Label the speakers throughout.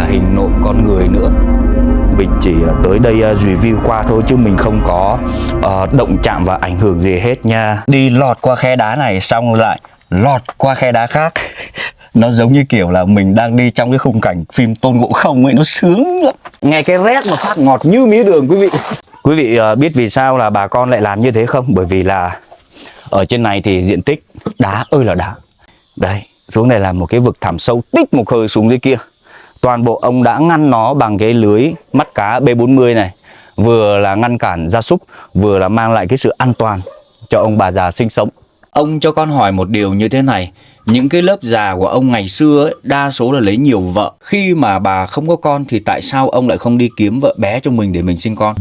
Speaker 1: hình nộm con người nữa. Mình chỉ tới đây review qua thôi chứ mình không có động chạm và ảnh hưởng gì hết nha. Đi lọt qua khe đá này xong lại lọt qua khe đá khác. Nó giống như kiểu là mình đang đi trong cái khung cảnh phim Tôn Ngộ Không ấy, nó sướng lắm. Nghe cái rét mà phát ngọt như mía đường quý vị. Quý vị biết vì sao là bà con lại làm như thế không? Bởi vì là ở trên này thì diện tích đá ơi là đá. Đây, xuống này là một cái vực thẳm sâu tít một hơi xuống dưới kia. Toàn bộ ông đã ngăn nó bằng cái lưới mắt cá B40 này. Vừa là ngăn cản gia súc, vừa là mang lại cái sự an toàn cho ông bà già sinh sống. Ông cho con hỏi một điều như thế này. Những cái lớp già của ông ngày xưa ấy, đa số là lấy nhiều vợ. Khi mà bà không có con thì tại sao ông lại không đi kiếm vợ bé cho mình để mình sinh con?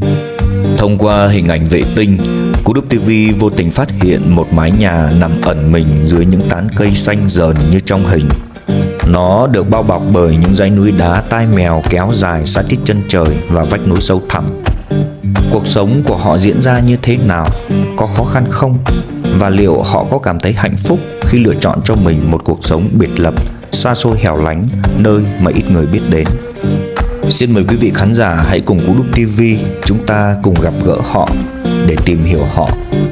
Speaker 2: Thông qua hình ảnh vệ tinh, Cú Đúc TV vô tình phát hiện một mái nhà nằm ẩn mình dưới những tán cây xanh rờn như trong hình. Nó được bao bọc bởi những dãy núi đá tai mèo kéo dài sát tít chân trời và vách núi sâu thẳm. Cuộc sống của họ diễn ra như thế nào? Có khó khăn không? Và liệu họ có cảm thấy hạnh phúc khi lựa chọn cho mình một cuộc sống biệt lập, xa xôi hẻo lánh, nơi mà ít người biết đến? Xin mời quý vị khán giả hãy cùng Cú Đúc TV chúng ta cùng gặp gỡ họ để tìm hiểu họ,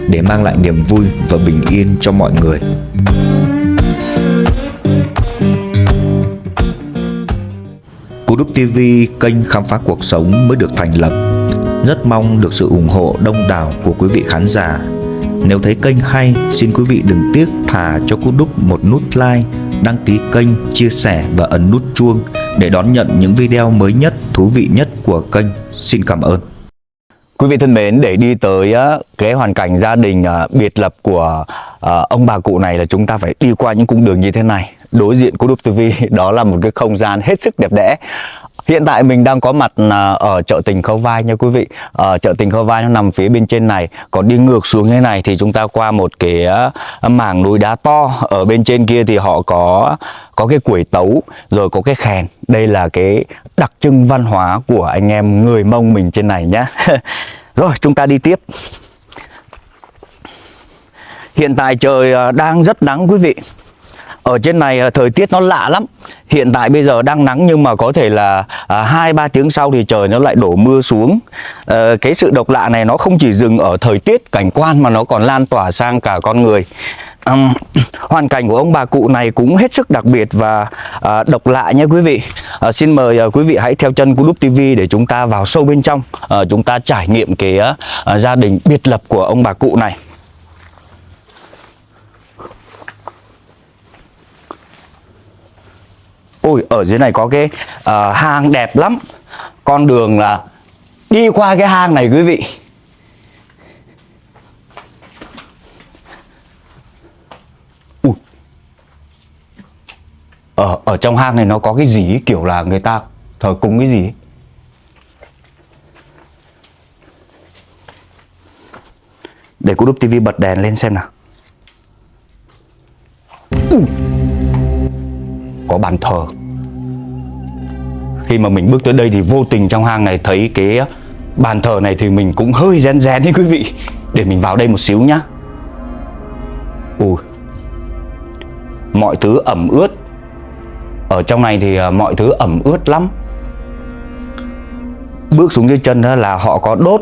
Speaker 2: để mang lại niềm vui và bình yên cho mọi người. Cú Đúc TV, kênh khám phá cuộc sống mới được thành lập. Rất mong được sự ủng hộ đông đảo của quý vị khán giả. Nếu thấy kênh hay, xin quý vị đừng tiếc thả cho Cú Đúc một nút like, đăng ký kênh, chia sẻ và ấn nút chuông để đón nhận những video mới nhất, thú vị nhất của kênh. Xin cảm ơn.
Speaker 1: Quý vị thân mến, để đi tới cái hoàn cảnh gia đình biệt lập của ông bà cụ này là chúng ta phải đi qua những cung đường như thế này. Đối diện Cú Đúc TV đó là một cái không gian hết sức đẹp đẽ. Hiện tại mình đang có mặt ở chợ Tình Khâu Vai nha quý vị. Chợ Tình Khâu Vai nó nằm phía bên trên này. Còn đi ngược xuống như này thì chúng ta qua một cái mảng núi đá to. Ở bên trên kia thì họ có cái quẩy tấu, rồi có cái khèn. Đây là cái đặc trưng văn hóa của anh em người Mông mình trên này nhá. Rồi chúng ta đi tiếp. Hiện tại trời đang rất nắng quý vị. Ở trên này thời tiết nó lạ lắm. Hiện tại bây giờ đang nắng nhưng mà có thể là 2-3 tiếng sau thì trời nó lại đổ mưa xuống. Cái sự độc lạ này nó không chỉ dừng ở thời tiết cảnh quan mà nó còn lan tỏa sang cả con người. Hoàn cảnh của ông bà cụ này cũng hết sức đặc biệt và độc lạ nhé quý vị. Xin mời quý vị hãy theo chân Cú Đúc TV để chúng ta vào sâu bên trong. Chúng ta trải nghiệm cái gia đình biệt lập của ông bà cụ này. Ôi, ở dưới này có cái hang đẹp lắm. Con đường là đi qua cái hang này quý vị. Ui. Ở trong hang này nó có cái gì kiểu là người ta thờ cúng cái gì. Để Cú Đúc TV bật đèn lên xem nào. Có bàn thờ. Khi mà mình bước tới đây thì vô tình trong hang này thấy cái bàn thờ này thì mình cũng hơi rén rén đấy quý vị. Để mình vào đây một xíu nhá. Ui, mọi thứ ẩm ướt. Ở trong này thì mọi thứ ẩm ướt lắm. Bước xuống dưới chân đó là họ có đốt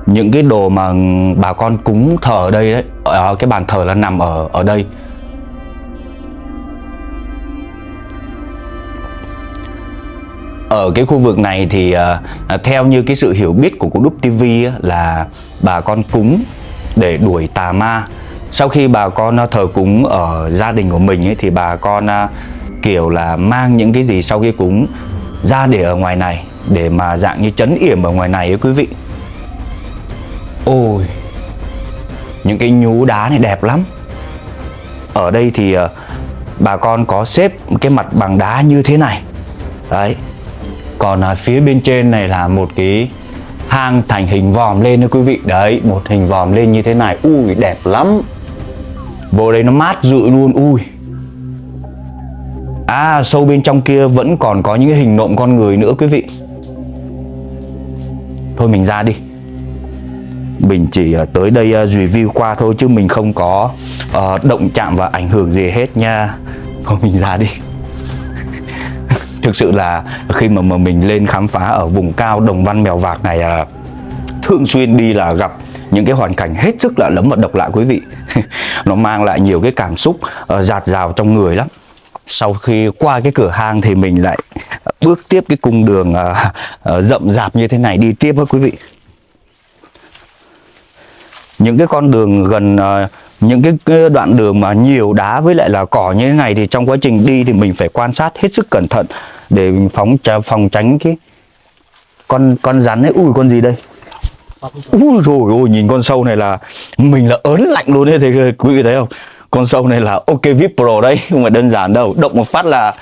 Speaker 1: những cái đồ mà bà con cúng thờ ở đây đấy. Cái bàn thờ là nằm ở đây. Ở cái khu vực này thì theo như cái sự hiểu biết của Cú Đúc TV là bà con cúng để đuổi tà ma. Sau khi bà con thờ cúng ở gia đình của mình ấy, thì bà con kiểu là mang những cái gì sau khi cúng ra để ở ngoài này, để mà dạng như trấn yểm ở ngoài này ấy quý vị. Ôi, những cái nhú đá này đẹp lắm. Ở đây thì bà con có xếp cái mặt bằng đá như thế này. Đấy. Còn phía bên trên này là một cái hang thành hình vòm lên đó quý vị. Đấy, một hình vòm lên như thế này. Ui, đẹp lắm. Vô đây nó mát rượi luôn. Ui. Sâu bên trong kia vẫn còn có những cái hình nộm con người nữa quý vị. Thôi mình ra đi. Mình chỉ tới đây review qua thôi chứ mình không có động chạm và ảnh hưởng gì hết nha. Thôi mình ra đi. Thực sự là khi mà mình lên khám phá ở vùng cao Đồng Văn Mèo Vạc này, thường xuyên đi là gặp những cái hoàn cảnh hết sức lạ lẫm và độc lạ quý vị. Nó mang lại nhiều cái cảm xúc dạt dào trong người lắm. Sau khi qua cái cửa hang thì mình lại bước tiếp cái cung đường rậm rạp như thế này đi tiếp với quý vị. Những cái con đường gần những cái đoạn đường mà nhiều đá với lại là cỏ như thế này thì trong quá trình đi thì mình phải quan sát hết sức cẩn thận để phòng tránh cái con rắn ấy. Ui, con gì đây? Ui rồi ôi, nhìn con sâu này là mình là ớn lạnh luôn đấy, thì quý vị thấy không? Con sâu này là OK VIP Pro đấy, không phải đơn giản đâu. Động một phát là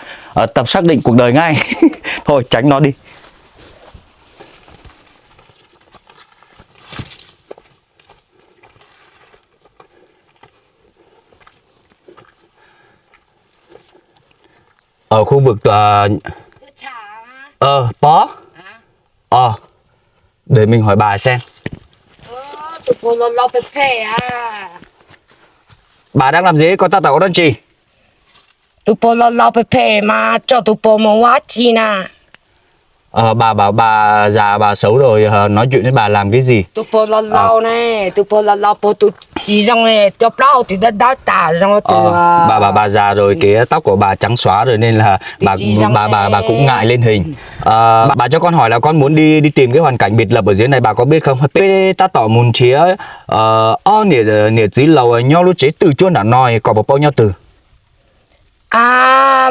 Speaker 1: tập xác định cuộc đời ngay. Thôi tránh nó đi. Ở khu vực Pó. Để mình hỏi bà xem. Bà đang làm gì? Con ta tao con gì?
Speaker 3: Tụi bố lo bê mà cho tụi bố mà quá chi nè.
Speaker 1: Bà bảo bà già bà xấu rồi, nói chuyện với bà làm cái gì?
Speaker 3: Tụi bố lo này, tụi bố lo bố tụi chỉ trong này chọc đau thì đã đau tả trong tụi.
Speaker 1: Bà bảo bà già rồi, cái tóc của bà trắng xóa rồi nên là bà cũng ngại lên hình. Bà cho con hỏi là con muốn đi tìm cái hoàn cảnh biệt lập ở dưới này, bà có biết không? Ta tỏ mùn chía nể dưới lầu nhau lúc chế từ chuôn đã nói có bao nhiêu từ.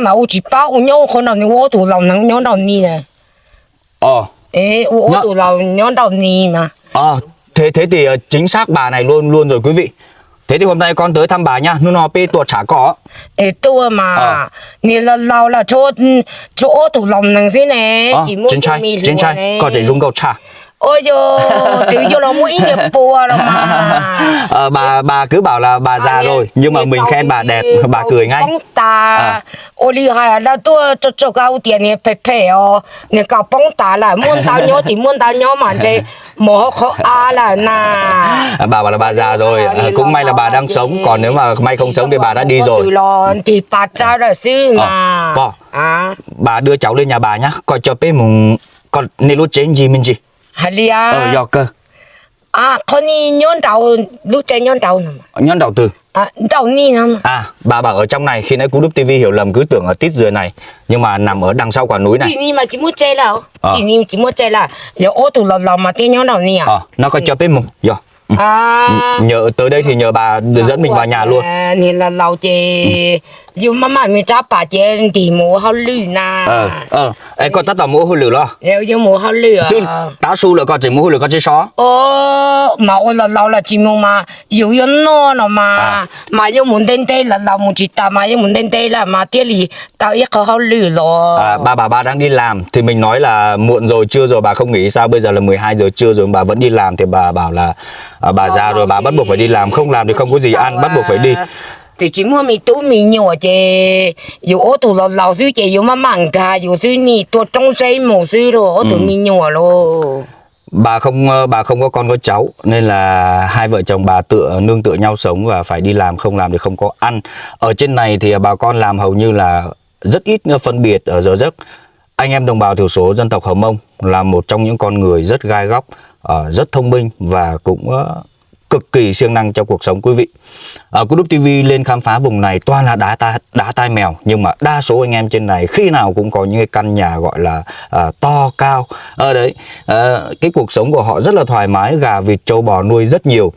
Speaker 3: Mà u chỉ bao u nhau con nào ni ô tụi lòng nắng nhau đầu ni này. U tụi lòng nhau đầu ni mà.
Speaker 1: Thế thì chính xác bà này luôn rồi quý vị. Thế thì hôm nay con tới thăm bà nha, nó bê tuột chả có.
Speaker 3: Tôi mà nè là lâu là chỗ tụi lòng nắng dưới này chỉ mua
Speaker 1: chính trai, có thể dùng cầu trà.
Speaker 3: Ôi dồi, tự do là mỗi nghiệp bùa rồi mà.
Speaker 1: Bà cứ bảo là bà già rồi, nhưng mà mình khen bà đẹp, bà cười ngay.
Speaker 3: Bóng tà, ôi đi hay là tôi cho cao tiền này phê nè cao bóng tà là muốn tao nhớ thì muốn tao nhớ mà chơi mồ khó là nà.
Speaker 1: Bà bảo là bà già rồi, cũng may là bà đang sống, còn nếu mà may không sống thì bà đã đi rồi.
Speaker 3: Thì bà ra là sư mà.
Speaker 1: Bà đưa cháu lên nhà bà nhá, coi cho bé mùng con nên lúc chế gì mình gì.
Speaker 3: Hali à?
Speaker 1: Do cơ.
Speaker 3: Con đi nhón đầu, lúc chơi nhón đầu nè.
Speaker 1: Nhón đầu từ.
Speaker 3: Đầu ni nè.
Speaker 1: Bà bảo ở trong này, khi nãy Cú Đúc TV hiểu lầm cứ tưởng ở tít dưới này, nhưng mà nằm ở đằng sau quả núi này.
Speaker 3: Thì ni mà chỉ muốn chơi là, thì ni chỉ muốn chơi là, giờ ô tụ lò mà tiên nhón đầu ni à?
Speaker 1: Nó có cho bé mùng, do. Nhờ tới đây thì nhờ bà dẫn mình vào nhà luôn.
Speaker 3: Nè là lầu chè, dù mà mình trả bà chè thì mua hao lư nè.
Speaker 1: Con ta tao mua hao lư lo.
Speaker 3: Dù mua hao lư à?
Speaker 1: Chứ tá su là con chỉ mua hao lư con chỉ xó.
Speaker 3: Mà ô là lầu là chỉ mua mà dù yên nó mà dù muốn tên tê là lầu một chỉ ta mà dù muốn tên tê là mà tiếc lì tao ít có hao lư rồi.
Speaker 1: Bà bảo bà đang đi làm thì mình nói là muộn rồi, trưa rồi, bà không nghĩ sao bây giờ là 12 giờ trưa rồi bà vẫn đi làm, thì bà bảo là bà già rồi, bà bắt buộc phải đi làm, không làm thì không có gì ăn, bắt buộc phải đi.
Speaker 3: Thì chỉ mua mì tú mì nhỏ chứ, dù ô tụ lầu sư chứ, dù mà mặn cả, dù sư nì tuột trong xây mổ sư rồi, ô tụ mì nhỏ luôn.
Speaker 1: Bà không có con có cháu nên là hai vợ chồng bà nương tựa nhau sống và phải đi làm, không làm thì không có ăn. Ở trên này thì bà con làm hầu như là rất ít phân biệt ở giờ giấc. Anh em đồng bào thiểu số dân tộc Hờ Mông là một trong những con người rất gai góc, rất thông minh và cũng cực kỳ siêng năng trong cuộc sống quý vị. Cú Đúc TV lên khám phá vùng này toàn là đá tai mèo, nhưng mà đa số anh em trên này khi nào cũng có những cái căn nhà gọi là to cao. Cái cuộc sống của họ rất là thoải mái, gà vịt trâu bò nuôi rất nhiều.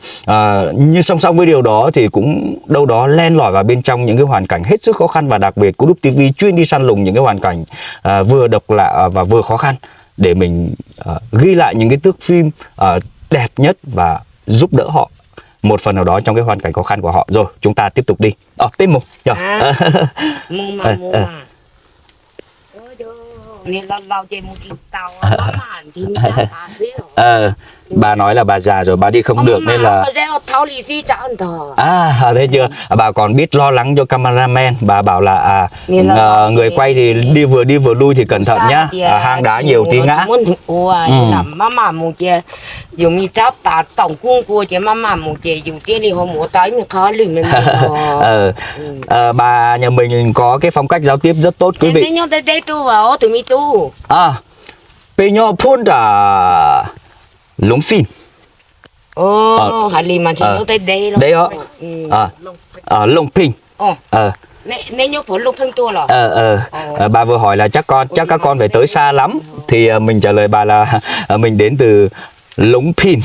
Speaker 1: Nhưng song song với điều đó thì cũng đâu đó len lỏi vào bên trong những cái hoàn cảnh hết sức khó khăn, và đặc biệt Cú Đúc TV chuyên đi săn lùng những cái hoàn cảnh vừa độc lạ và vừa khó khăn để mình ghi lại những cái thước phim đẹp nhất và giúp đỡ họ một phần nào đó trong cái hoàn cảnh khó khăn của họ. Rồi chúng ta tiếp tục đi. Tên mục
Speaker 3: Mua mà nên là lau chè một tí tàu mà thì mình đã biết.
Speaker 1: Bà nói là bà già rồi, bà đi không được nên là
Speaker 3: tháo lì xì chẳng thở.
Speaker 1: thấy chưa, bà còn biết lo lắng cho cameraman. Bà bảo là người quay thì đi vừa lui thì cẩn thận nhá, hang đá nhiều tí ngã.
Speaker 3: Làm mama một chè dùng mi tráp bà tổng cung của chè mama một chè dùng tiền đi hôm một tới mình khó lừng lên.
Speaker 1: Bà nhà mình có cái phong cách giao tiếp rất tốt quý vị.
Speaker 3: Nhau tới đây tu vào từ mi tu.
Speaker 1: Bây nhau phun đã lúng phim.
Speaker 3: Hà lì mà chỉ nhau tới đây.
Speaker 1: Đây đó. Lông phim.
Speaker 3: Nên nhau phun lông phim tu rồi.
Speaker 1: Bà vừa hỏi là chắc các con phải tới xa lắm, thì mình trả lời bà là mình đến từ Lũng Phìn.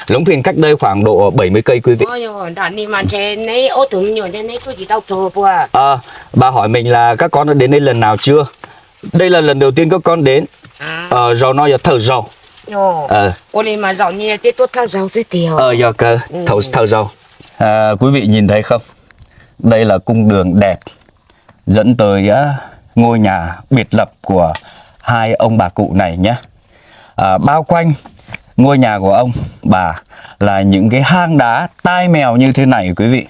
Speaker 1: Lũng Phìn cách đây khoảng độ 70 cây quý vị. Bà hỏi mình là các con đã đến đây lần nào chưa? Đây là lần đầu tiên các con đến. Rồi nó là thở dầu.
Speaker 3: Mà dầu như thế tôi thở dầu rất nhiều.
Speaker 1: Giờ cơ thở dầu. Quý vị nhìn thấy không? Đây là cung đường đẹp dẫn tới ngôi nhà biệt lập của hai ông bà cụ này nhé. Bao quanh ngôi nhà của ông bà là những cái hang đá tai mèo như thế này quý vị.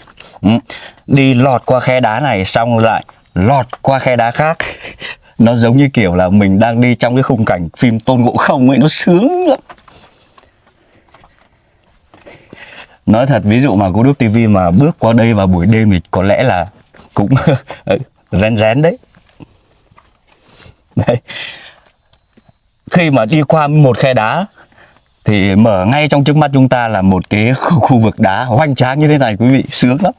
Speaker 1: Đi lọt qua khe đá này xong lại lọt qua khe đá khác. Nó giống như kiểu là mình đang đi trong cái khung cảnh phim Tôn Ngộ Không ấy, nó sướng lắm. Nói thật, ví dụ mà Cô Đúc TV mà bước qua đây vào buổi đêm thì có lẽ là cũng rén rén đấy. Khi mà đi qua một khe đá thì mở ngay trong trước mắt chúng ta là một cái khu vực đá hoành tráng như thế này quý vị, sướng lắm.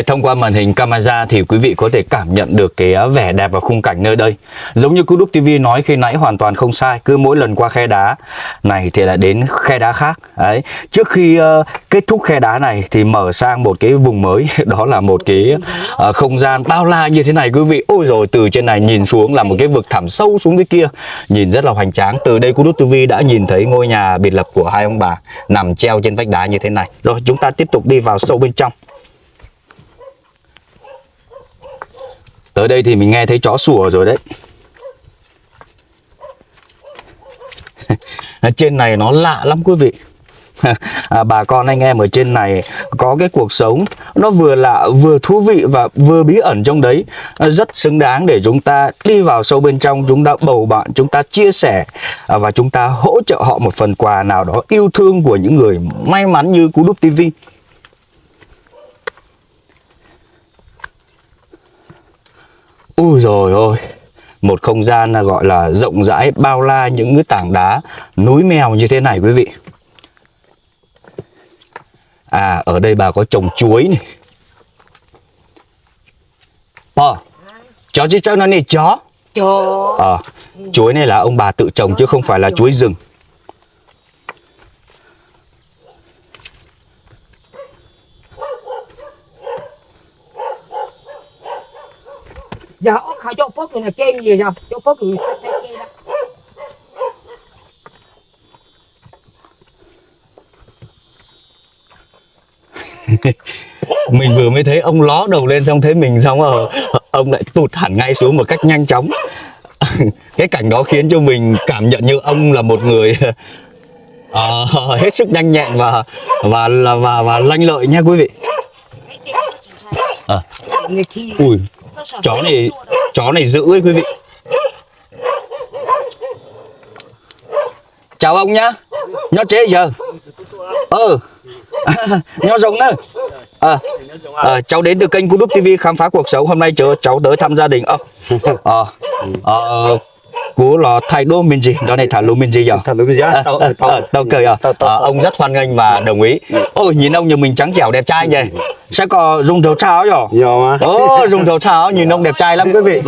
Speaker 1: Thông qua màn hình camera thì quý vị có thể cảm nhận được cái vẻ đẹp và khung cảnh nơi đây. Giống như Cô Đúc TV nói khi nãy hoàn toàn không sai. Cứ mỗi lần qua khe đá này thì lại đến khe đá khác. Trước khi kết thúc khe đá này thì mở sang một cái vùng mới. Đó là một cái không gian bao la như thế này quý vị. Ôi rồi từ trên này nhìn xuống là một cái vực thẳm sâu xuống dưới kia. Nhìn rất là hoành tráng. Từ đây Cô Đúc TV đã nhìn thấy ngôi nhà biệt lập của hai ông bà nằm treo trên vách đá như thế này. Rồi chúng ta tiếp tục đi vào sâu bên trong. Tới đây thì mình nghe thấy chó sủa rồi đấy. Trên này nó lạ lắm quý vị. Bà con anh em ở trên này có cái cuộc sống nó vừa lạ vừa thú vị và vừa bí ẩn trong đấy. Rất xứng đáng để chúng ta đi vào sâu bên trong, chúng ta bầu bạn, chúng ta chia sẻ và chúng ta hỗ trợ họ một phần quà nào đó yêu thương của những người may mắn như Cô Đúc TV. Ui rồi ôi, một không gian gọi là rộng rãi bao la những cái tảng đá núi mèo như thế này quý vị. Ở đây bà có trồng chuối này. Chó chứ chắc nó này chó. Chuối này là ông bà tự trồng chứ không phải là chuối rừng.
Speaker 3: Dạ, khảo cho phốt người là kê gì rồi, cho phốt người kê đó.
Speaker 1: Mình vừa mới thấy ông ló đầu lên xong thấy mình xong rồi ông lại tụt hẳn ngay xuống một cách nhanh chóng. Cái cảnh đó khiến cho mình cảm nhận như ông là một người hết sức nhanh nhẹn và lanh lợi nha quý vị. Ui, chó này dữ ấy quý vị. Chào ông nhá. Nhó chế giờ. Nhó rồng nữa. Cháu đến từ kênh Cô Đúc TV khám phá cuộc sống. Hôm nay cháu tới thăm gia đình. Cú là thay đô mình gì đó này thả lúa mình gì giờ tao cười ông rất hoan nghênh và đồng ý. Ôi nhìn ông như mình trắng trẻo đẹp trai vậy, sẽ có dùng dầu trào rồi dùng dầu trào nhìn ông đẹp trai lắm quý vị.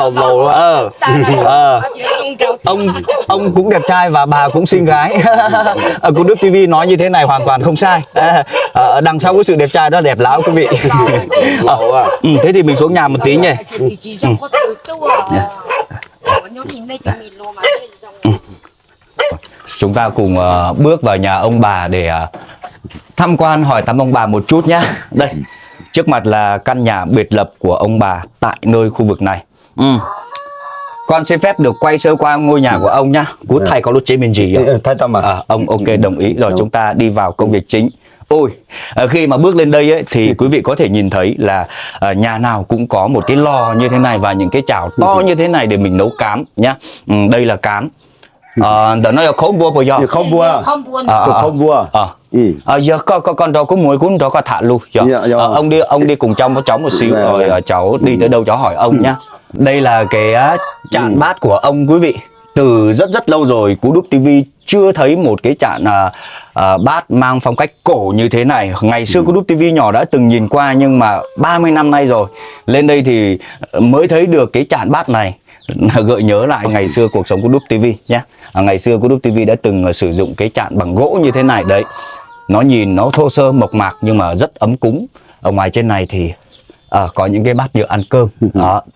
Speaker 1: Ông cũng đẹp trai và bà cũng xinh gái. Cô Đức TV nói như thế này hoàn toàn không sai. Đằng sau cái sự đẹp trai đó đẹp lắm quý vị. Thế thì mình xuống nhà một tí nhỉ. Chúng ta cùng bước vào nhà ông bà để tham quan hỏi thăm ông bà một chút nhé. Đây, trước mặt là căn nhà biệt lập của ông bà tại nơi khu vực này. Con xin phép được quay sơ qua ngôi nhà của ông nhá. Cú thầy có lúc chế mình gì vậy?
Speaker 4: Thay tâm à?
Speaker 1: Ông ok đồng ý rồi, chúng ta đi vào công việc chính. Ôi, khi mà bước lên đây ấy, thì quý vị có thể nhìn thấy là nhà nào cũng có một cái lò như thế này và những cái chảo to như thế này để mình nấu cám nhá. Đây là cám. Đó nó là không vua bây giờ.
Speaker 4: Không vua. Không vua.
Speaker 1: Giờ con đó có muối cũng đó có thả luôn. Ông đi cùng trong với cháu một xíu rồi cháu đi tới đâu cháu hỏi ông nhá. Đây là cái chạn bát của ông quý vị. Từ rất lâu rồi Cú Đúc TV chưa thấy một cái chạn bát mang phong cách cổ như thế này. Ngày xưa Cú Đúc TV nhỏ đã từng nhìn qua, nhưng mà 30 năm nay rồi lên đây thì mới thấy được cái chạn bát này. Gợi nhớ lại ngày xưa cuộc sống Cú Đúc TV nhé. Ngày xưa Cú Đúc TV đã từng sử dụng cái chạn bằng gỗ như thế này đấy. Nó nhìn nó thô sơ mộc mạc nhưng mà rất ấm cúng. Ở ngoài trên này thì có những cái bát nhựa ăn cơm.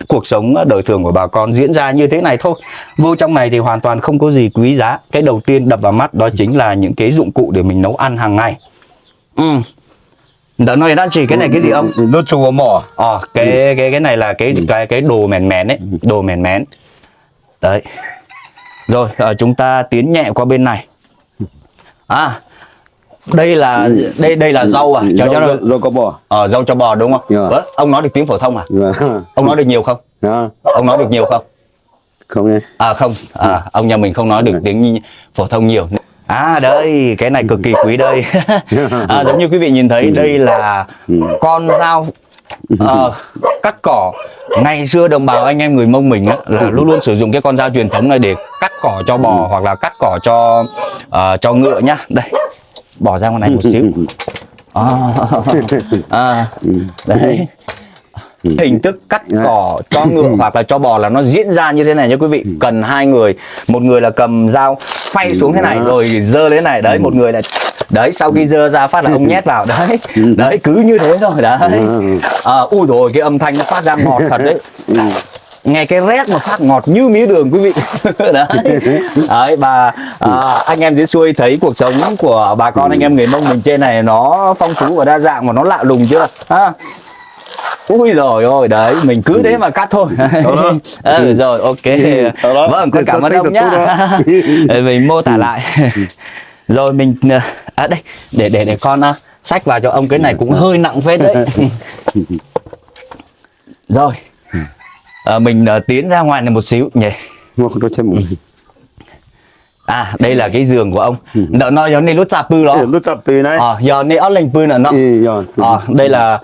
Speaker 1: Cuộc sống đời thường của bà con diễn ra như thế này thôi. Vô trong này thì hoàn toàn không có gì quý giá. Cái đầu tiên đập vào mắt đó chính là những cái dụng cụ để mình nấu ăn hàng ngày. Đợt này đang chỉ cái này cái gì ông?
Speaker 4: Nó chùa mỏ.
Speaker 1: Cái này là cái đồ mèn mén ấy, đồ mèn mén. Đấy. Rồi, chúng ta tiến nhẹ qua bên này. Đây là rau à?
Speaker 4: Rau cho bò.
Speaker 1: Rau cho bò đúng không? Ông nói được tiếng phổ thông à? Ông nói được nhiều không? Ông nói được nhiều không?
Speaker 4: Không nghe.
Speaker 1: Không. Ông nhà mình không nói được tiếng phổ thông nhiều. Đây, cái này cực kỳ quý đây. Giống như quý vị nhìn thấy, đây là con dao cắt cỏ. Ngày xưa đồng bào anh em người Mông mình là luôn luôn sử dụng cái con dao truyền thống này để cắt cỏ cho bò hoặc là cắt cỏ cho ngựa nhá. Đây, bỏ ra ngoài này một xíu. Đấy. Hình thức cắt cỏ cho ngựa hoặc là cho bò là nó diễn ra như thế này nha quý vị. Cần hai người, một người là cầm dao phay xuống thế này rồi dơ lên này, đấy, một người là đấy, sau khi dơ ra phát là ông nhét vào, đấy, đấy, cứ như thế thôi, đấy. Ui rồi cái âm thanh nó phát ra ngọt thật đấy. Nghe cái rét mà phát ngọt như mía đường quý vị. Đấy, và anh em dưới xuôi thấy cuộc sống của bà con anh em người Mông mình trên này nó phong phú và đa dạng và nó lạ lùng chưa? Ui rồi ôi, đấy, mình cứ thế mà cắt thôi. Rồi, ok. Vâng, con cảm ơn ông nhá. Mình mô tả lại. Rồi mình đây, để con xách vào cho ông, cái này cũng hơi nặng phết đấy. Rồi. Mình tiến ra ngoài này một xíu nhỉ. Đây là cái giường của ông. Đợt nó giống như lúc chạp pư đó.
Speaker 4: Lúc chạp pư này.
Speaker 1: Giờ này ở lệnh pư nữa nó. Đây là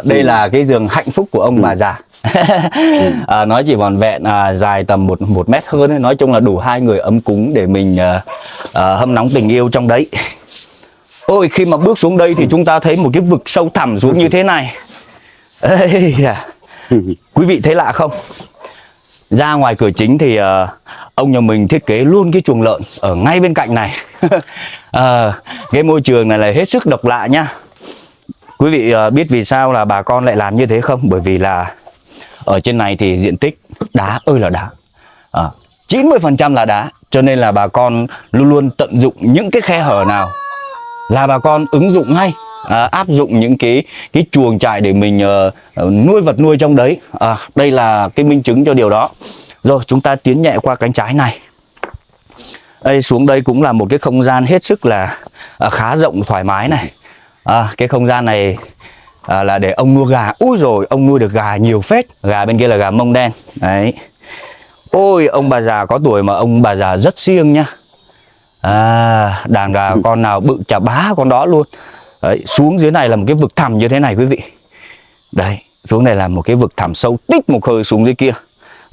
Speaker 1: đây là cái giường hạnh phúc của ông bà già. Nó chỉ vòn vẹn dài tầm một mét hơn ấy. Nói chung là đủ hai người ấm cúng để mình hâm nóng tình yêu trong đấy. Ôi, khi mà bước xuống đây thì chúng ta thấy một cái vực sâu thẳm xuống như thế này. Quý vị thấy lạ không? Ra ngoài cửa chính thì ông nhà mình thiết kế luôn cái chuồng lợn ở ngay bên cạnh này. Cái môi trường này là hết sức độc lạ nhá. Quý vị biết vì sao là bà con lại làm như thế không? Bởi vì là ở trên này thì diện tích đá ơi là đá, 90% là đá. Cho nên là bà con luôn luôn tận dụng những cái khe hở nào là bà con ứng dụng ngay. Áp dụng những cái chuồng trại để mình nuôi vật nuôi trong đấy. Đây là cái minh chứng cho điều đó. Rồi chúng ta tiến nhẹ qua cánh trái này. Đây, xuống đây cũng là một cái không gian hết sức là khá rộng thoải mái này. Cái không gian này là để ông nuôi gà. Ui rồi, ông nuôi được gà nhiều phết. Gà bên kia là gà Mông đen. Đấy. Ôi, ông bà già có tuổi mà ông bà già rất siêng nhá. Đàn gà con nào bự chả bá con đó luôn. Đấy, xuống dưới này là một cái vực thẳm như thế này quý vị. Đấy, xuống này là một cái vực thẳm sâu tích một hơi xuống dưới kia.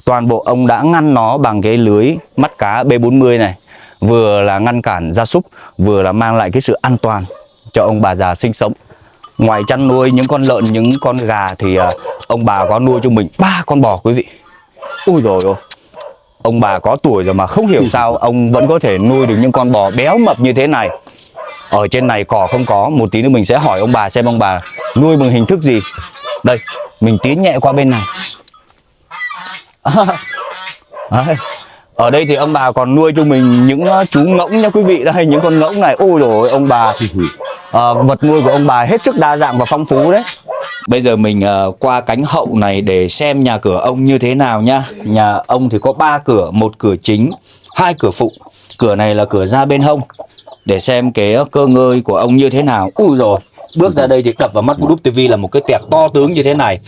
Speaker 1: Toàn bộ ông đã ngăn nó bằng cái lưới mắt cá B40 này. Vừa là ngăn cản gia súc, vừa là mang lại cái sự an toàn cho ông bà già sinh sống. Ngoài chăn nuôi những con lợn, những con gà thì ông bà có nuôi cho mình 3 con bò quý vị. Ui rồi ôi, ông bà có tuổi rồi mà không hiểu sao ông vẫn có thể nuôi được những con bò béo mập như thế này. Ở trên này cỏ không có. Một tí nữa mình sẽ hỏi ông bà xem ông bà nuôi bằng hình thức gì. Đây, mình tiến nhẹ qua bên này. Ở đây thì ông bà còn nuôi cho mình những chú ngỗng nha quý vị. Đây, những con ngỗng này. Ôi rồi ông bà, vật nuôi của ông bà hết sức đa dạng và phong phú đấy. Bây giờ mình qua cánh hậu này để xem nhà cửa ông như thế nào nhá. Nhà ông thì có 3 cửa, một cửa chính, 2 cửa phụ. Cửa này là cửa ra bên hông. Để xem cái cơ ngơi của ông như thế nào. Ui rồi, bước ra đây thì đập vào mắt của Đúc TV là một cái tẹt to tướng như thế này.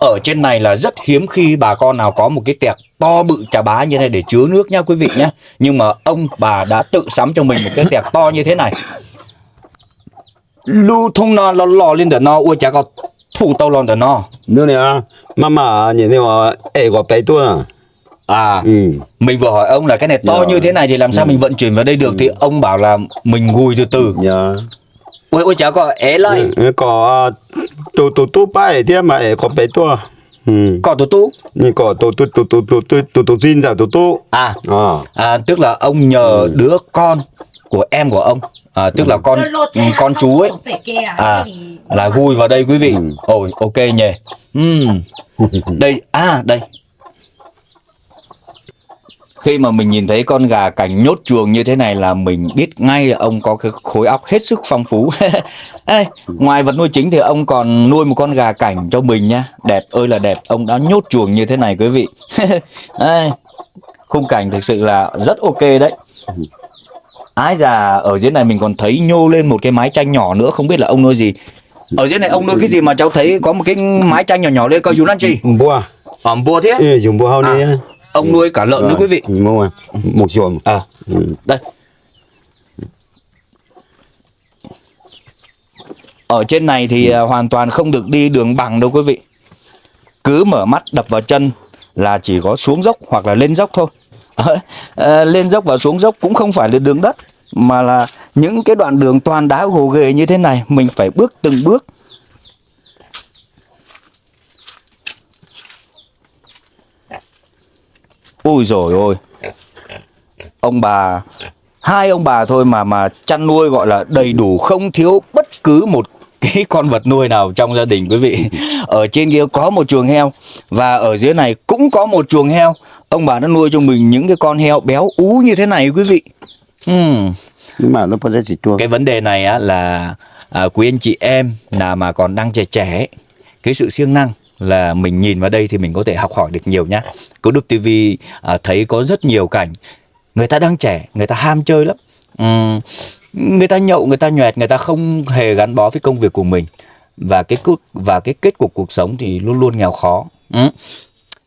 Speaker 1: Ở trên này là rất hiếm khi bà con nào có một cái tẹt to bự chà bá như thế này để chứa nước nha quý vị nhé. Nhưng mà ông bà đã tự sắm cho mình một cái tẹt to như thế này. Lưu thông nó lò lên để nó ui chả có thủ tàu lon để nó.
Speaker 4: Nước này à, mà nhìn thấy mà có bé tua
Speaker 1: À,
Speaker 4: ừ.
Speaker 1: mình vừa hỏi ông là cái này to như thế này thì làm sao mình vận chuyển vào đây được, thì ông bảo là mình gùi từ từ.
Speaker 4: Dạ.
Speaker 1: Ui chả có é lại.
Speaker 4: Có tu bay thế mà có bé tua. Ừ.
Speaker 1: Có tú.
Speaker 4: Ni có tu xin ra tu.
Speaker 1: Tức là ông nhờ đứa con của em của ông, tức là con chú ấy, là gùi vào đây quý vị. Ôi ok nhỉ. Đây đây. Khi mà mình nhìn thấy con gà cảnh nhốt chuồng như thế này là mình biết ngay là ông có cái khối óc hết sức phong phú. Ê, ngoài vật nuôi chính thì ông còn nuôi một con gà cảnh cho mình nha. Đẹp ơi là đẹp, ông đã nhốt chuồng như thế này quý vị. Ê, khung cảnh thực sự là rất ok đấy. Ái già, ở dưới này mình còn thấy nhô lên một cái mái tranh nhỏ nữa, không biết là ông nuôi gì. Ở dưới này ông nuôi cái gì mà cháu thấy có một cái mái tranh nhỏ nhỏ lên coi dùng ăn chi?
Speaker 4: Bua.
Speaker 1: Bua thế?
Speaker 4: Ừ, dùng bua hao đi.
Speaker 1: Ông nuôi cả lợn nữa quý vị.
Speaker 4: Mua một chuồng.
Speaker 1: Đây. Ở trên này thì hoàn toàn không được đi đường bằng đâu quý vị. Cứ mở mắt đập vào chân là chỉ có xuống dốc hoặc là lên dốc thôi. Lên dốc và xuống dốc cũng không phải là đường đất, mà là những cái đoạn đường toàn đá gồ ghề như thế này. Mình phải bước từng bước. Ui dồi ôi. Ông bà, 2 ông bà thôi mà chăn nuôi gọi là đầy đủ, không thiếu bất cứ một cái con vật nuôi nào trong gia đình quý vị. Ở trên kia có một chuồng heo và ở dưới này cũng có một chuồng heo. Ông bà đã nuôi cho mình những cái con heo béo ú như thế này quý vị.
Speaker 4: Nhưng mà nó có rất chỉ chua.
Speaker 1: Cái vấn đề này á là quý anh chị em nào mà còn đang trẻ, cái sự siêng năng là mình nhìn vào đây thì mình có thể học hỏi được nhiều nhá. Cô Đúc TV thấy có rất nhiều cảnh người ta đang trẻ, người ta ham chơi lắm. Người ta nhậu, người ta nhoẹt, người ta không hề gắn bó với công việc của mình. Và cái kết cục cuộc sống thì luôn luôn nghèo khó.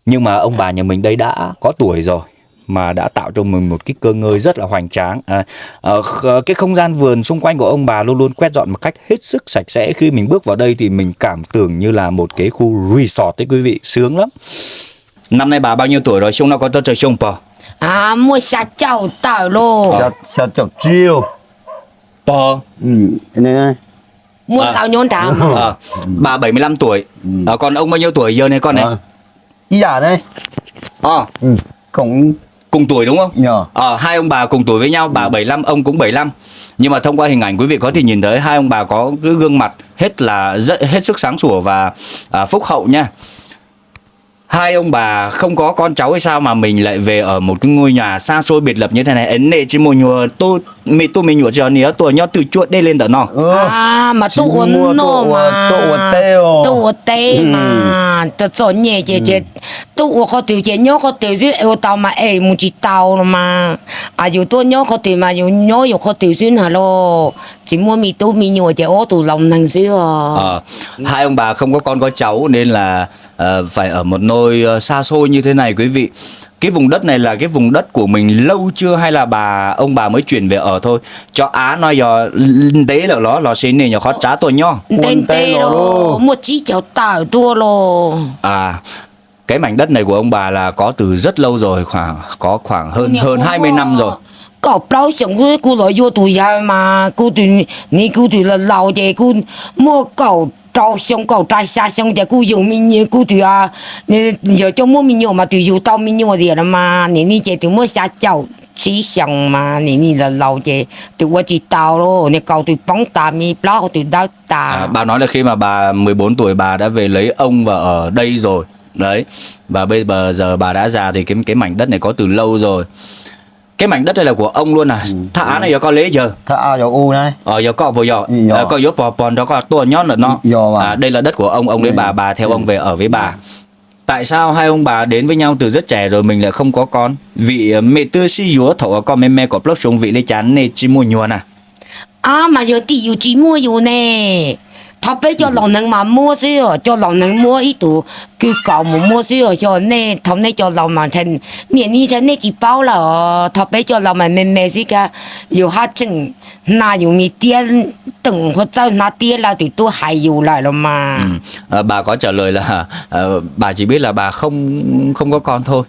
Speaker 1: Nhưng mà ông bà nhà mình đây đã có tuổi rồi mà đã tạo cho mình một cái cơ ngơi rất là hoành tráng. Cái không gian vườn xung quanh của ông bà luôn luôn quét dọn một cách hết sức sạch sẽ. Khi mình bước vào đây thì mình cảm tưởng như là một cái khu resort đấy quý vị, sướng lắm. Năm nay bà bao nhiêu tuổi rồi? Xong nó có cho trời xong bò?
Speaker 3: Mua xa chào tao lô.
Speaker 4: Sao chọc chiêu.
Speaker 1: Bò.
Speaker 4: Này.
Speaker 3: Mua tao nhốn trả.
Speaker 1: Bà 75 tuổi. Còn ông bao nhiêu tuổi giờ này con này?
Speaker 4: Ý giả đây.
Speaker 1: Cùng tuổi đúng không?
Speaker 4: Nhờ.
Speaker 1: 2 ông bà cùng tuổi với nhau, bà 75, ông cũng 75. Nhưng mà thông qua hình ảnh quý vị có thể nhìn thấy 2 ông bà có cái gương mặt hết sức sáng sủa và phúc hậu nha. 2 ông bà không có con cháu hay sao mà mình lại về ở một cái ngôi nhà xa xôi biệt lập như thế này. Ấn nệ chỉ một nhùa tôi nhùa cho nía tôi nhớ từ chuột đây lên tận nó.
Speaker 3: Mà tôi uống nó mà. Tôi uống tê mà. Tôi chọn nhẹ chị. Tôi uống có từ chị nhớ có từ dưới eo tàu mà một chị tàu mà. Dù tôi nhớ có từ mà dù nhớ dù có từ duyên hả lô. Chỉ mua mì tôi mì nhùa chị ố tù lòng thằng xíu.
Speaker 1: 2 ông bà không có con có cháu nên là phải ở một nơi xa xôi như thế này quý vị. Cái vùng đất này là cái vùng đất của mình lâu chưa hay là ông bà mới chuyển về ở thôi? Cho Á nói giờ tế là nó là xin này nhỏ khó trả tôi nhó.
Speaker 3: Tên tê lô. Một chí cháu tàu tua lô.
Speaker 1: Cái mảnh đất này của ông bà là có từ rất lâu rồi, khoảng hơn 20 năm rồi.
Speaker 3: Cậu bao sống cô rồi vô tụi ra mà cô tụi là lâu vậy cô mua cậu trâu xong cậu trai xa xong thì cô dùng mình cô tụi giờ cho mua mình nhiều mà tụi dù tao mình nhiều gì là mà nè chị tụi mua xa chậu chỉ xong mà nè là lâu vậy tụi qua chị tao đó nè cậu tụi bóng tà mi bao tụi đau tà.
Speaker 1: Bà nói là khi mà bà 14 tuổi bà đã về lấy ông và ở đây rồi đấy, và bây giờ bà đã già thì cái mảnh đất này có từ lâu rồi. Cái mảnh đất này là của ông luôn à? Thả này có lấy giờ.
Speaker 5: thà giờ u này
Speaker 1: Giờ có bộ giờ.
Speaker 5: Giờ.
Speaker 1: Có yếu bò bòn đó có tua nhót nữa nó.
Speaker 5: Giờ mà.
Speaker 1: Đây là đất của ông lấy bà theo ông về ở với bà. Tại sao hai ông bà đến với nhau từ rất trẻ rồi mình lại không có con? Vì mẹ tư si dúa thổ con mẹ có plot xuống vị lấy chán nè chỉ mua nhuần à?
Speaker 3: mà giờ thì yêu chỉ mua yêu nè thọ bây cho lòng nâng mà mua xíu cho lòng nâng mua ít tụ cứ cậu mua xíu cho nè thọ nè cho lòng mà thành niệm như thế nè chỉ bao là thọ bây cho lòng mà mẹ xí cả yêu hát chừng na yêu mi tiền từng hoặc sao na tiền là tụi tôi hay yêu lại rồi mà.
Speaker 1: Bà có trả lời là bà chỉ biết là bà không có con thôi.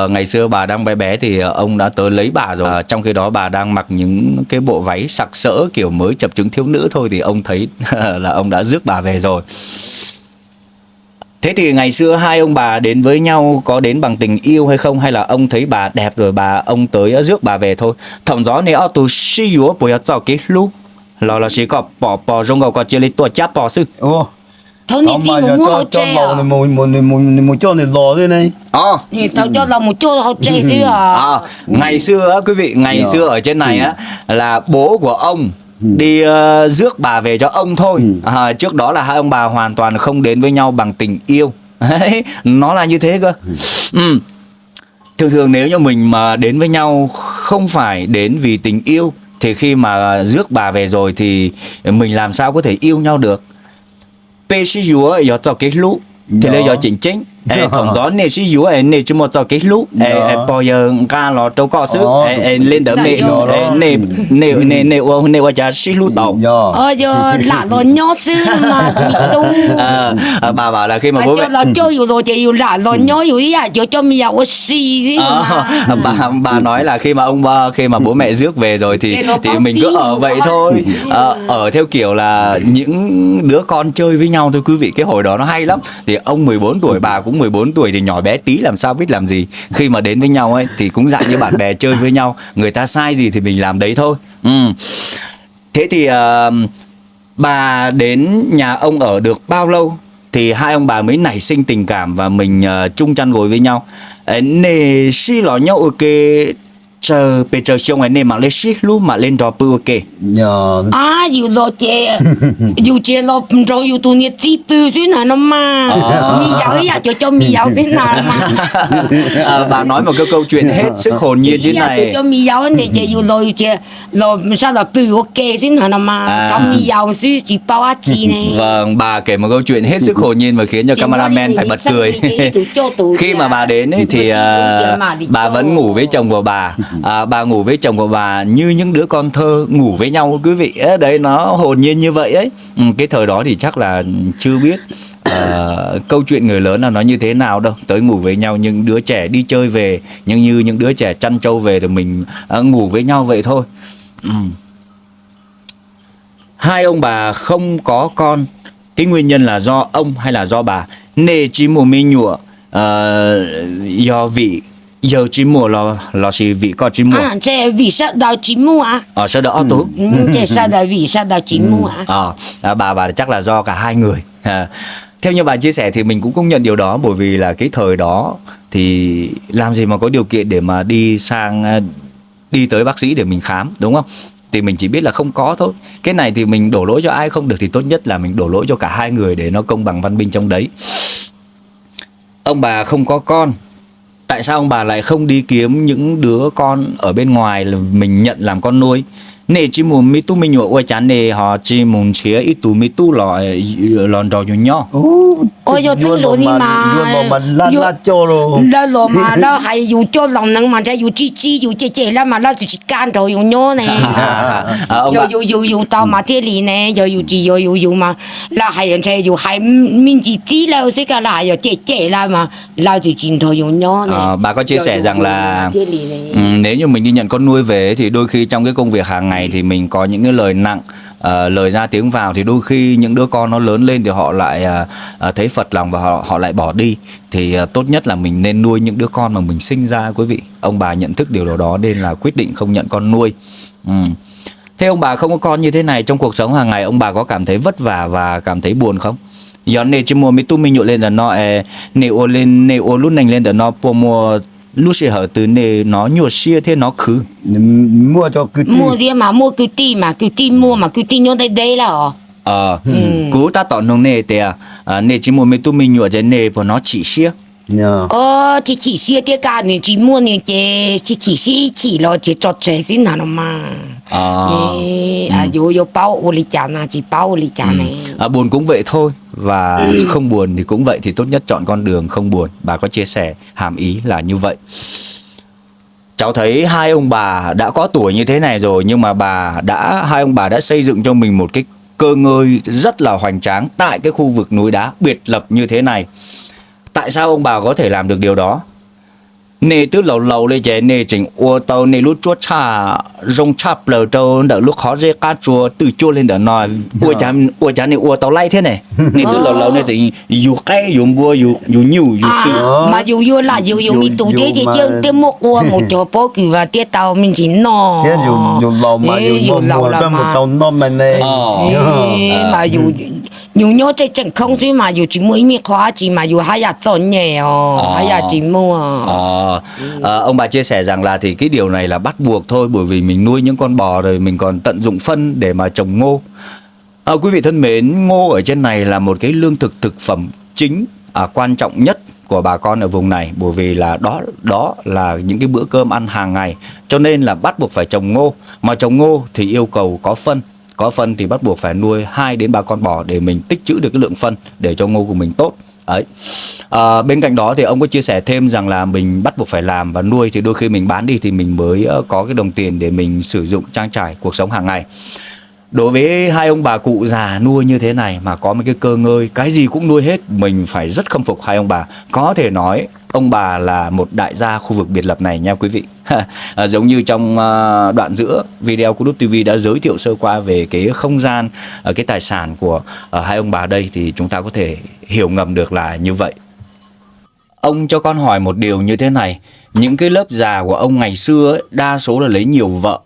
Speaker 1: Ngày xưa bà đang bé bé thì ông đã tới lấy bà rồi. Trong khi đó bà đang mặc những cái bộ váy sặc sỡ kiểu mới chập chững thiếu nữ thôi thì ông thấy là ông đã rước bà về rồi. Thế thì ngày xưa hai ông bà đến với nhau có đến bằng tình yêu hay không, hay là ông thấy bà đẹp rồi ông tới rước bà về thôi? Thậm gió nếu tôi suy yếu bởi cho cái lúc là chỉ có bỏ rong gầu có chơi lấy tua chắp bỏ sư.
Speaker 5: ô
Speaker 3: Thôi nè gì mà mua hậu
Speaker 5: cho
Speaker 3: tre
Speaker 5: lò
Speaker 3: à?
Speaker 5: này một cho này lò đây này
Speaker 3: Thì tao cho lòng một chỗ hậu tre xíu à.
Speaker 1: Ngày xưa á quý vị, ngày xưa ở trên này á là bố của ông đi rước bà về cho ông thôi. Trước đó là hai ông bà hoàn toàn không đến với nhau bằng tình yêu. Đấy, nó là như thế cơ. Thường thường nếu như mình mà đến với nhau không phải đến vì tình yêu thì khi mà rước bà về rồi thì mình làm sao có thể yêu nhau được. Pe si dúa giờ cho cái lũ thì lấy giờ chỉnh chính. Thằng gió nè si dúa nè chỉ một cho cái lũ bây giờ ca lò trâu cọ sứ lên đỡ mẹ nè qua cha si lũ tàu.
Speaker 3: Giờ lạ rồi nhó xíu mà tu.
Speaker 1: Bà bảo là khi mà bố mẹ
Speaker 3: cho là cho yêu rồi thì yêu lạ rồi nhó yêu ý à cho mi giàu xì gì mà.
Speaker 1: Bà nói là khi mà bố mẹ rước về rồi thì mình cứ ở vậy thôi. Ở theo kiểu là những đứa con chơi với nhau thôi quý vị. Cái hồi đó nó hay lắm. Thì ông 14 tuổi, bà cũng 14 tuổi thì nhỏ bé tí làm sao biết làm gì. Khi mà đến với nhau ấy thì cũng dạng như bạn bè chơi với nhau. Người ta sai gì thì mình làm đấy thôi. Thế thì bà đến nhà ông ở được bao lâu thì hai ông bà mới nảy sinh tình cảm và mình chung chăn gối với nhau? Nè si lò nhau ok chờ bây giờ xong này mà lên ship lúc mà lên đó bự ok.
Speaker 3: Yêu rồi chè lo rồi yêu tụi nhiệt chi bự xíu nào nó mà mi giàu ý à cho mi giàu xíu nào mà.
Speaker 1: Bà nói một cái câu chuyện hết sức hồn nhiên như này.
Speaker 3: Cho mi giàu này chè yêu rồi chè rồi sao là bự ok xíu nào mà không mi giàu xíu chỉ bao á chi này.
Speaker 1: Vâng, bà kể một câu chuyện hết sức hồn nhiên và khiến cho cameraman phải bật cười. Khi mà bà đến ấy thì bà vẫn ngủ với chồng của bà. Bà ngủ với chồng của bà như những đứa con thơ ngủ với nhau quý vị. Đấy, nó hồn nhiên như vậy ấy. Cái thời đó thì chắc là chưa biết câu chuyện người lớn là nó như thế nào đâu. Tới ngủ với nhau, những đứa trẻ đi chơi về, nhưng như những đứa trẻ chăn trâu về thì mình ngủ với nhau vậy thôi. Hai ông bà không có con, cái nguyên nhân là do ông hay là do bà? Nè chỉ mùa mi nhụa do vị giờ chỉ mùa là chỉ vị có chỉ mùa.
Speaker 3: Chè vì sao đào chỉ mùa à?
Speaker 1: Sao đó tú?
Speaker 3: Chè sao đào vì sao đào chỉ mùa à?
Speaker 1: Bà chắc là do cả hai người. Theo như bà chia sẻ thì mình cũng công nhận điều đó, bởi vì là cái thời đó thì làm gì mà có điều kiện để mà đi tới bác sĩ để mình khám, đúng không? Thì mình chỉ biết là không có thôi. Cái này thì mình đổ lỗi cho ai không được thì tốt nhất là mình đổ lỗi cho cả hai người để nó công bằng văn minh trong đấy. Ông bà không có con, tại sao ông bà lại không đi kiếm những đứa con ở bên ngoài là mình nhận làm con nuôi? Nè chỉ muốn mi tu mi nhựa ôi chán nè họ chỉ muốn chia ít tu mi tu lòn trò nhỏ.
Speaker 3: Ôi giờ tức rồi mà
Speaker 5: là cho rồi
Speaker 3: mà nó hay dù cho lòng nâng mà dù chi dù chè là mà nó chỉ can rồi dù nhớ nè. Dù tao mà thế lì nè dù mà là hay anh chơi dù hay mình chỉ là sẽ cả là chè là mà là chỉ thôi dù nhớ nè.
Speaker 1: Bà có chia sẻ rằng là nếu như mình đi nhận con nuôi về thì đôi khi trong cái công việc hàng ngày thì mình có những cái lời nặng, lời ra tiếng vào, thì đôi khi những đứa con nó lớn lên thì họ lại thấy phật lòng và họ lại bỏ đi. Thì tốt nhất là mình nên nuôi những đứa con mà mình sinh ra quý vị. Ông bà nhận thức điều đó nên là quyết định không nhận con nuôi. Thế ông bà không có con như thế này, trong cuộc sống hàng ngày ông bà có cảm thấy vất vả và cảm thấy buồn không? Giờ này chỉ mua mi tu mi nhựa lên là nó nêu lên nêu lúc này lên là nó po mua lúc sẽ hở từ nề nó nhiều xia thế nó khứ
Speaker 5: mua cho cứ
Speaker 3: mua đi mà mua cứ ti mua mà cứ ti nhon đây đây là
Speaker 1: cú ta tỏ nông nề thì nề chỉ mua mấy tụi mình nhựa cho nề của nó chỉ xia
Speaker 5: nhờ
Speaker 3: chỉ xia tiếc cả này chỉ mua này chỉ xia chỉ lo chỉ cho trẻ xin nào mà yo bao ô li chả na chỉ bao ô li chả này
Speaker 1: buồn cũng vậy thôi và không buồn thì cũng vậy, thì tốt nhất chọn con đường không buồn. Bà có chia sẻ hàm ý là như vậy. Cháu thấy hai ông bà đã có tuổi như thế này rồi, nhưng mà hai ông bà đã xây dựng cho mình một cái cơ ngơi rất là hoành tráng tại cái khu vực núi đá biệt lập như thế này. Tại sao ông bà có thể làm được điều đó? Nè từ lâu lâu lên chế nè chỉnh ô tàu nè lúc chúa cha rong chắp lờ trâu đỡ lúc khó dễ cá chùa từ chua lên đỡ nói ô chả nè ô tàu lay thế này nè từ lâu lâu nè thì dù cái dù bua dù nhiều dù từ
Speaker 3: mà dù là dù mi tụ thế thì chưa một ô một chỗ bố cử và tiết tàu mình chỉ no
Speaker 5: thế dù lâu mà dù lâu là một tàu non mà này
Speaker 3: mà dù nhớ chơi chẳng không chứ mà dù chỉ mới mi khóa chỉ mà dù hai nhà chọn nhẹ hai nhà chỉ mua
Speaker 1: ông bà chia sẻ rằng là thì cái điều này là bắt buộc thôi, bởi vì mình nuôi những con bò rồi mình còn tận dụng phân để mà trồng ngô. Quý vị thân mến, ngô ở trên này là một cái lương thực phẩm chính quan trọng nhất của bà con ở vùng này, bởi vì là đó là những cái bữa cơm ăn hàng ngày, cho nên là bắt buộc phải trồng ngô. Mà trồng ngô thì yêu cầu có phân thì bắt buộc phải nuôi 2 đến 3 con bò để mình tích trữ được cái lượng phân để cho ngô của mình tốt. Đấy. Bên cạnh đó thì ông có chia sẻ thêm rằng là mình bắt buộc phải làm và nuôi thì đôi khi mình bán đi thì mình mới có cái đồng tiền để mình sử dụng trang trải cuộc sống hàng ngày. Đối với hai ông bà cụ già nuôi như thế này mà có một cái cơ ngơi, cái gì cũng nuôi hết, mình phải rất khâm phục hai ông bà. Có thể nói ông bà là một đại gia khu vực biệt lập này nha quý vị. Giống như trong đoạn giữa video của Đúc TV đã giới thiệu sơ qua về cái không gian, cái tài sản của hai ông bà đây, thì chúng ta có thể hiểu ngầm được là như vậy. Ông cho con hỏi một điều như thế này, những cái lớp già của ông ngày xưa ấy, đa số là lấy nhiều vợ.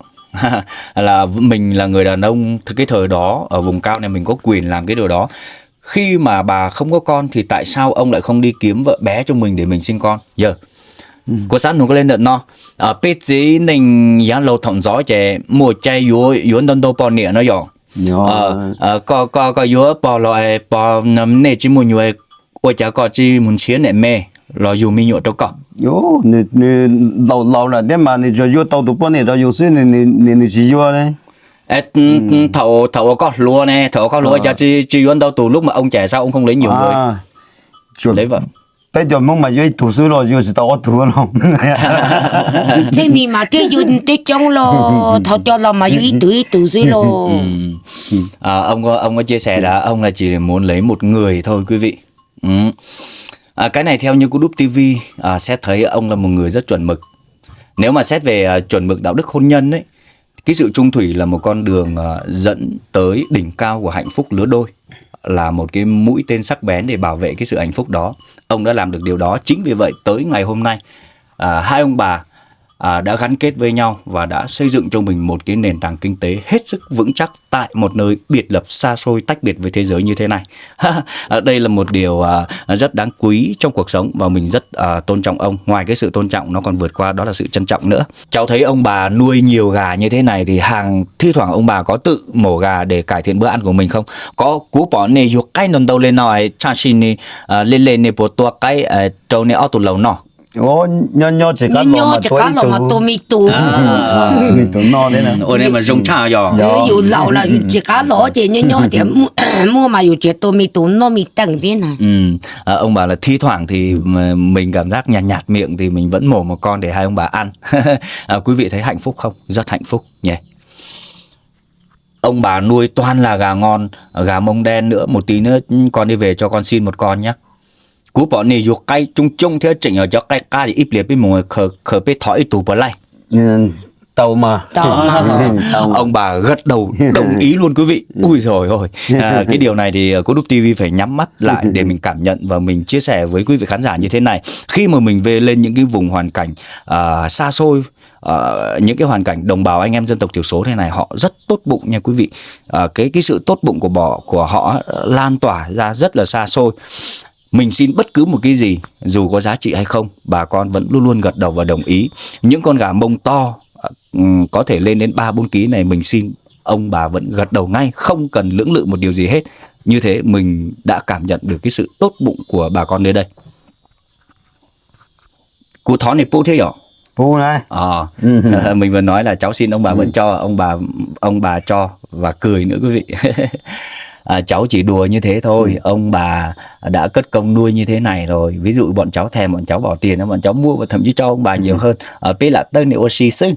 Speaker 1: Là mình là người đàn ông cái thời đó ở vùng cao này mình có quyền làm cái điều đó. Khi mà bà không có con thì tại sao ông lại không đi kiếm vợ bé cho mình để mình sinh con? Giờ có sẵn nó có lên đợt no biết gì mình giá lâu thọng gió trẻ mùa chay yếu đơn đâu bò nịa nó dò có yếu bò loại bò nấm nè chỉ muốn nhiều ôi chả có chỉ muốn chiến nè mê lo dù mình nhọ đâu có
Speaker 5: yo nè lâu là thế mà nè cho yo tàu tụ bò nè cho yo xí nè chỉ yo này
Speaker 1: thầu có lúa nè, thầu có lúa chả chỉ yếu đâu tụ lúc mà ông trẻ sao ông không lấy nhiều người lấy vợ.
Speaker 5: bây giờ mong mà yo thủ sư rồi yo sẽ tàu thủ rồi
Speaker 3: thế mi mà thế yo thế trong lo thầu cho lo mà yo ít tuổi rồi lo.
Speaker 1: Ông có chia sẻ là ông là chỉ muốn lấy một người thôi quý vị. Cái này theo như của Đúc TV xét thấy ông là một người rất chuẩn mực. Nếu mà xét về chuẩn mực đạo đức hôn nhân ấy, cái sự chung thủy là một con đường dẫn tới đỉnh cao của hạnh phúc lứa đôi, là một cái mũi tên sắc bén để bảo vệ cái sự hạnh phúc đó. Ông đã làm được điều đó. Chính vì vậy tới ngày hôm nay hai ông bà đã gắn kết với nhau và đã xây dựng cho mình một cái nền tảng kinh tế hết sức vững chắc tại một nơi biệt lập xa xôi tách biệt với thế giới như thế này. Đây là một điều rất đáng quý trong cuộc sống và mình rất tôn trọng ông. Ngoài cái sự tôn trọng nó còn vượt qua đó là sự trân trọng nữa. Cháu thấy ông bà nuôi nhiều gà như thế này thì thi thoảng ông bà có tự mổ gà để cải thiện bữa ăn của mình không? Có cú bỏ nè dục cái nón đầu lên nói cha xin nè lên nè bộ tua cái trâu nè ở tủ lầu nọ.
Speaker 5: Ồ, nhỏ chỉ cá lò mà
Speaker 3: tôi mi tù
Speaker 5: mi tù no đấy nè.
Speaker 1: Ôi này mà rong cha rồi.
Speaker 3: Dù lẩu là chỉ cá lò chỉ nhỏ thì mua mà dù chỉ tôi mi tù nó mi tầng thế này.
Speaker 1: Ông bảo là thi thoảng thì mình cảm giác nhạt miệng thì mình vẫn mổ một con để hai ông bà ăn. Quý vị thấy hạnh phúc không? Rất hạnh phúc nhỉ. Ông bà nuôi toàn là gà ngon, gà mông đen nữa. Một tí nữa con đi về cho con xin một con nhé. Cú bỏ này dục cây chung thế chỉnh ở cho cây ca thì ít liệt với mọi khờ biết thỏi tủ bờ lại.
Speaker 5: Tàu mà.
Speaker 1: Ông bà gật đầu đồng ý luôn quý vị. Ui rồi ôi. Cái điều này thì cô Đúc TV phải nhắm mắt lại để mình cảm nhận và mình chia sẻ với quý vị khán giả như thế này. Khi mà mình về lên những cái vùng hoàn cảnh xa xôi, những cái hoàn cảnh đồng bào anh em dân tộc thiểu số thế này, họ rất tốt bụng nha quý vị. Cái sự tốt bụng của họ lan tỏa ra rất là xa xôi. mình xin bất cứ một cái gì dù có giá trị hay không, bà con vẫn luôn luôn gật đầu và đồng ý. Những con gà mông to có thể lên đến 3-4 kg này mình xin, ông bà vẫn gật đầu ngay, không cần lưỡng lự một điều gì hết. Như thế mình đã cảm nhận được cái sự tốt bụng của bà con nơi đây. Cụ thó này bố thế hả?
Speaker 5: Phu này.
Speaker 1: Mình vừa nói là cháu xin ông bà vẫn cho, ông bà cho và cười nữa quý vị. Cháu chỉ đùa như thế thôi, ông bà đã cất công nuôi như thế này rồi. Ví dụ bọn cháu thèm, bọn cháu bỏ tiền, bọn cháu mua và thậm chí cho ông bà nhiều hơn. Bây là tên này oxy xưng.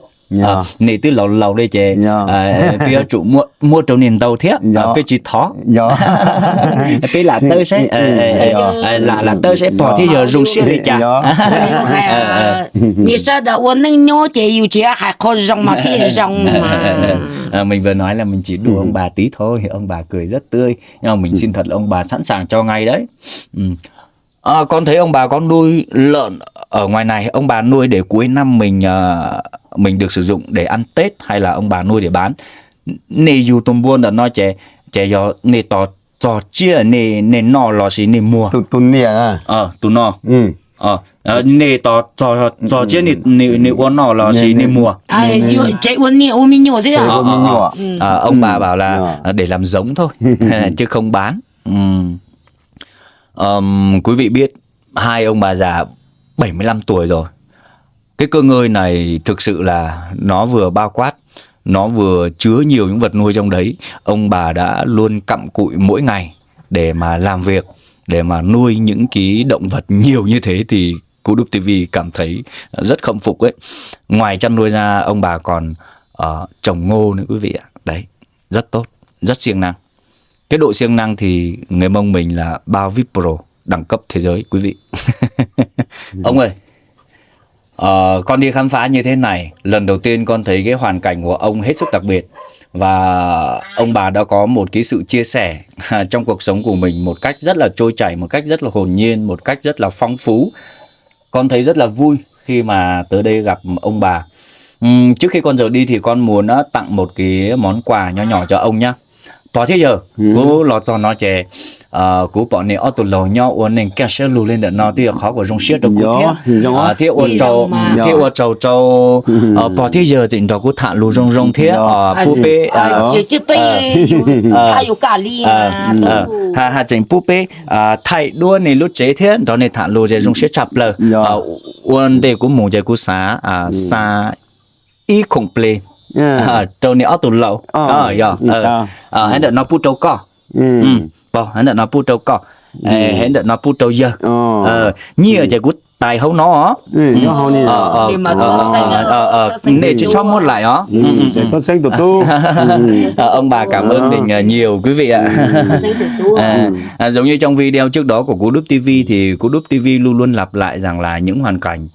Speaker 1: Nè từ lầu lầu đây chè. Bây giờ chủ mua trâu niền đầu thiết. Bây chỉ thó. Bây là tơ sẽ là tơ sẽ bỏ thì giờ dùng xuyên đi chả.
Speaker 3: Nì sao đó uốn nâng nhô chè yêu chè hạt khó rong mà kia rong mà.
Speaker 1: Mình vừa nói là mình chỉ đùa ông bà tí thôi, ông bà cười rất tươi, nhưng mà mình xin thật là ông bà sẵn sàng cho ngay đấy. Con thấy ông bà có nuôi lợn ở ngoài này, ông bà nuôi để cuối năm mình được sử dụng để ăn Tết hay là ông bà nuôi để bán? Nè dù tôm buôn là nói chè do nè tỏ chia nè nọ lò xí nè mua.
Speaker 5: Tụi nè à.
Speaker 1: Tụi nọ. Nè tỏ chia nè uốn nọ lò xí nè mua.
Speaker 3: Chạy uốn nè uốn mi nhổ thế à?
Speaker 1: Ông bà bảo là để làm giống thôi chứ không bán. Quý vị biết hai ông bà già 75 tuổi rồi. Cái cơ ngơi này thực sự là nó vừa bao quát, nó vừa chứa nhiều những vật nuôi trong đấy. Ông bà đã luôn cặm cụi mỗi ngày để mà làm việc, để mà nuôi những cái động vật nhiều như thế thì Cú Đúc TV cảm thấy rất khâm phục ấy. Ngoài chăn nuôi ra, ông bà còn trồng ngô nữa quý vị ạ. Đấy, rất tốt, rất siêng năng. Cái độ siêng năng thì người Mông mình là bao VIP Pro, đẳng cấp thế giới quý vị. Ông ơi, con đi khám phá như thế này, lần đầu tiên con thấy cái hoàn cảnh của ông hết sức đặc biệt. Và ông bà đã có một cái sự chia sẻ trong cuộc sống của mình một cách rất là trôi chảy, một cách rất là hồn nhiên, một cách rất là phong phú. Con thấy rất là vui khi mà tới đây gặp ông bà. Trước khi con rời đi thì con muốn tặng một cái món quà nhỏ nhỏ cho ông nhá. Tòa thế giờ, cô lọt cho nó chè. Cú bọn này ở tụi lầu nhau uốn nên kẹt xe lù lên để nó thì khó của rong xiết đâu cú thiết uốn trâu bỏ thế giờ chỉnh cho cú thả lù rong thiết pu bê
Speaker 3: hay cả ly
Speaker 1: ha chỉnh pu bê thay đua này lúc chế thiết đó này thả lù để rong xiết chập lờ uốn để cú mù để cú xá xa y khủng plê trâu này ở tụi lầu hãy đợi nó pu trâu co hãy đợi nó pu trâu co hãy đợi nó pu trâu dơ như ở chạy cút tài hấu nó để chỉ cho một lại đó
Speaker 5: con xanh tụt tu.
Speaker 1: Ông bà cảm ơn mình nhiều quý vị ạ. Giống như trong video trước đó của Cú Đúc TV thì Cú Đúc TV luôn luôn lặp lại rằng là những hoàn cảnh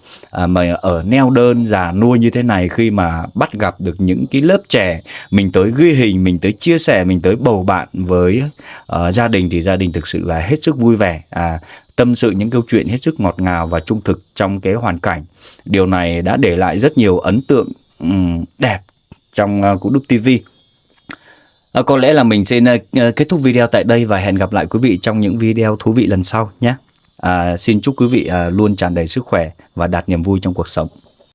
Speaker 1: mà ở neo đơn già nuôi như thế này, khi mà bắt gặp được những cái lớp trẻ, mình tới ghi hình, mình tới chia sẻ, mình tới bầu bạn với gia đình thì gia đình thực sự là hết sức vui vẻ, tâm sự những câu chuyện hết sức ngọt ngào và trung thực trong cái hoàn cảnh. Điều này đã để lại rất nhiều ấn tượng đẹp trong Cú Đúc TV. Có lẽ là mình xin kết thúc video tại đây và hẹn gặp lại quý vị trong những video thú vị lần sau nhé. Xin chúc quý vị luôn tràn đầy sức khỏe và đạt niềm vui trong cuộc sống.